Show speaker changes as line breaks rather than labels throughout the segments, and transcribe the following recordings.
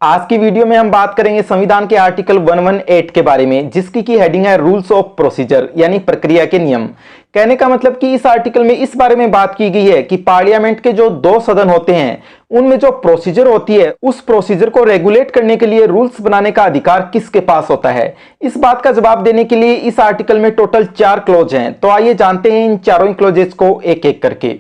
आज की वीडियो में हम बात करेंगे संविधान के आर्टिकल 118 के बारे में, जिसकी की हेडिंग है रूल्स ऑफ प्रोसीजर यानी प्रक्रिया के नियम। कहने का मतलब कि इस आर्टिकल में इस बारे में बात की गई है कि पार्लियामेंट के जो दो सदन होते हैं उनमें जो प्रोसीजर होती है उस प्रोसीजर को रेगुलेट करने के लिए रूल्स बनाने का अधिकार किसके पास होता है। इस बात का जवाब देने के लिए इस आर्टिकल में टोटल 4 क्लॉज हैं। तो आइए जानते हैं इन चारों क्लॉजेस को एक एक करके।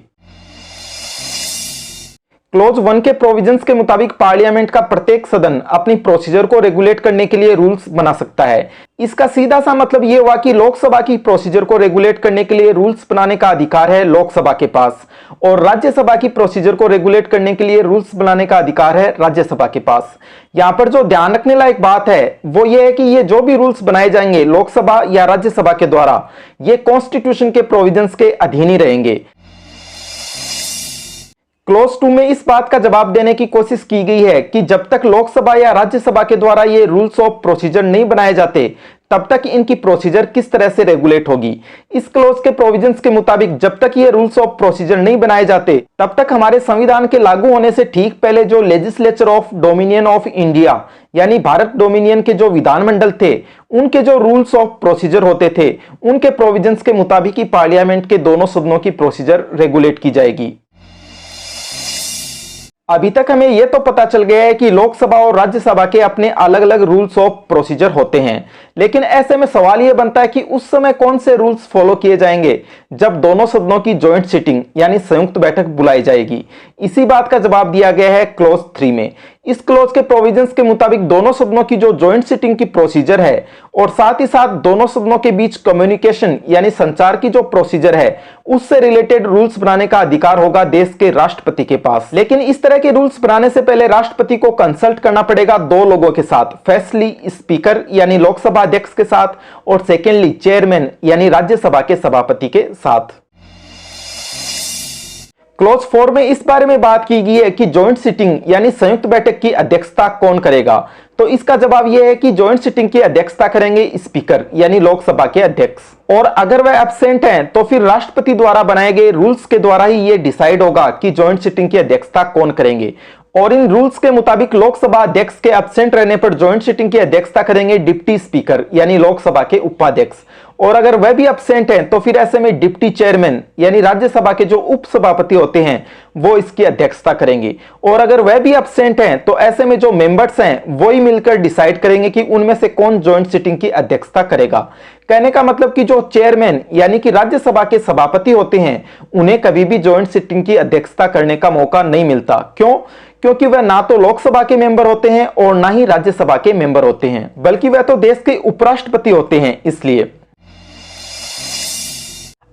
क्लॉज 1 के प्रोविजंस के मुताबिक पार्लियामेंट का प्रत्येक सदन अपनी प्रोसीजर को रेगुलेट करने के लिए रूल्स बना सकता है। इसका सीधा सा मतलब यह हुआ कि लोकसभा की प्रोसीजर को रेगुलेट करने के लिए रूल्स बनाने का अधिकार है लोकसभा के पास, और राज्यसभा की प्रोसीजर को रेगुलेट करने के लिए रूल्स बनाने का अधिकार है राज्यसभा के पास। यहां पर जो ध्यान रखने लायक बात है वो ये है कि ये जो भी रूल्स बनाए जाएंगे लोकसभा या राज्यसभा के द्वारा, ये कॉन्स्टिट्यूशन के प्रोविजंस के अधीन ही रहेंगे। क्लॉज 2 में इस बात का जवाब देने की कोशिश की गई है कि जब तक लोकसभा या राज्यसभा के द्वारा ये रूल्स ऑफ प्रोसीजर नहीं बनाए जाते तब तक इनकी प्रोसीजर किस तरह से रेगुलेट होगी। इस क्लॉज के प्रोविजंस के मुताबिक जब तक ये रूल्स ऑफ प्रोसीजर नहीं बनाए जाते तब तक हमारे संविधान के लागू होने से ठीक पहले जो legislature of dominion of India यानी भारत डोमिनियन के जो विधानमंडल थे उनके जो रूल्स ऑफ प्रोसीजर होते थे उनके प्रोविजंस के मुताबिक ही पार्लियामेंट के दोनों सदनों की प्रोसीजर रेगुलेट की जाएगी। अभी तक हमें यह तो पता चल गया है कि लोकसभा और राज्यसभा के अपने अलग अलग रूल्स ऑफ प्रोसीजर होते हैं, लेकिन ऐसे में सवाल यह बनता है कि उस समय कौन से रूल्स फॉलो किए जाएंगे जब दोनों सदनों की जॉइंट सिटिंग यानी संयुक्त बैठक बुलाई जाएगी। इसी बात का जवाब दिया गया है क्लॉज 3 में। इस क्लॉज के प्रोविजंस के मुताबिक दोनों सदनों की जो जॉइंट सिटिंग की प्रोसीजर है और साथ ही साथ दोनों सदनों के बीच कम्युनिकेशन यानी संचार की जो प्रोसीजर है उससे रिलेटेड रूल्स बनाने का अधिकार होगा देश के राष्ट्रपति के पास। लेकिन इस तरह के रूल्स बनाने से पहले राष्ट्रपति को कंसल्ट करना पड़ेगा दो लोगों के साथ, फर्स्टली स्पीकर यानी लोकसभा अध्यक्ष के साथ और सेकेंडली चेयरमैन यानी राज्यसभा के सभापति के साथ। क्लॉज 4 में इस बारे में बात की गई है कि जॉइंट सिटिंग यानी संयुक्त बैठक की अध्यक्षता कौन करेगा। तो इसका जवाब यह है कि जॉइंट सिटिंग की अध्यक्षता करेंगे स्पीकर यानी लोकसभा के अध्यक्ष, और अगर वह एब्सेंट हैं तो फिर राष्ट्रपति द्वारा बनाए गए रूल्स के द्वारा ही यह डिसाइड होगा कि जॉइंट सिटिंग की अध्यक्षता कौन करेंगे। और इन रूल्स के मुताबिक लोकसभा अध्यक्ष के एब्सेंट रहने पर जॉइंट सिटिंग की अध्यक्षता करेंगे डिप्टी स्पीकर यानी लोकसभा के उपाध्यक्ष, और अगर वह भी एब्सेंट हैं तो फिर ऐसे में डिप्टी चेयरमैन यानी राज्यसभा के जो उपसभापति होते हैं वो इसकी अध्यक्षता करेंगे, और अगर वह भी एब्सेंट हैं तो ऐसे में जो मेंबर्स हैं वो ही मिलकर डिसाइड करेंगे कि उनमें से कौन जॉइंट सिटिंग की अध्यक्षता करेगा। कहने का मतलब कि जो चेयरमैन यानी कि राज्यसभा के सभापति होते हैं उन्हें कभी भी जॉइंट सिटिंग की अध्यक्षता करने का मौका नहीं मिलता। क्यों? क्योंकि वह ना तो लोकसभा के मेंबर होते हैं और ना ही राज्यसभा के मेंबर होते हैं, बल्कि वह तो देश के उपराष्ट्रपति होते हैं। इसलिए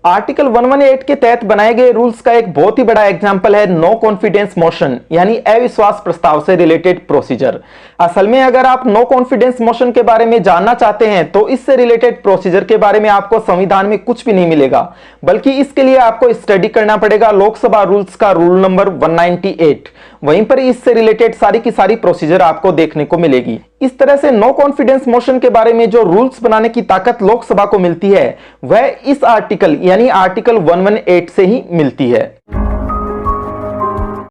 आर्टिकल 118 के तहत बनाए गए रूल्स का एक बहुत ही बड़ा एग्जांपल है नो कॉन्फिडेंस मोशन यानी अविश्वास प्रस्ताव से रिलेटेड प्रोसीजर। असल में अगर आप नो कॉन्फिडेंस मोशन के बारे में जानना चाहते हैं तो इससे रिलेटेड प्रोसीजर के बारे में आपको संविधान में कुछ भी नहीं मिलेगा, बल्कि इसके लिए आपको स्टडी करना पड़ेगा लोकसभा रूल्स का रूल नंबर 198। वहीं पर इससे रिलेटेड सारी की सारी प्रोसीजर आपको देखने को मिलेगी। इस तरह से नो कॉन्फिडेंस मोशन के बारे में जो रूल्स बनाने की ताकत लोकसभा को मिलती है वह इस आर्टिकल यानी आर्टिकल 118 से ही मिलती है।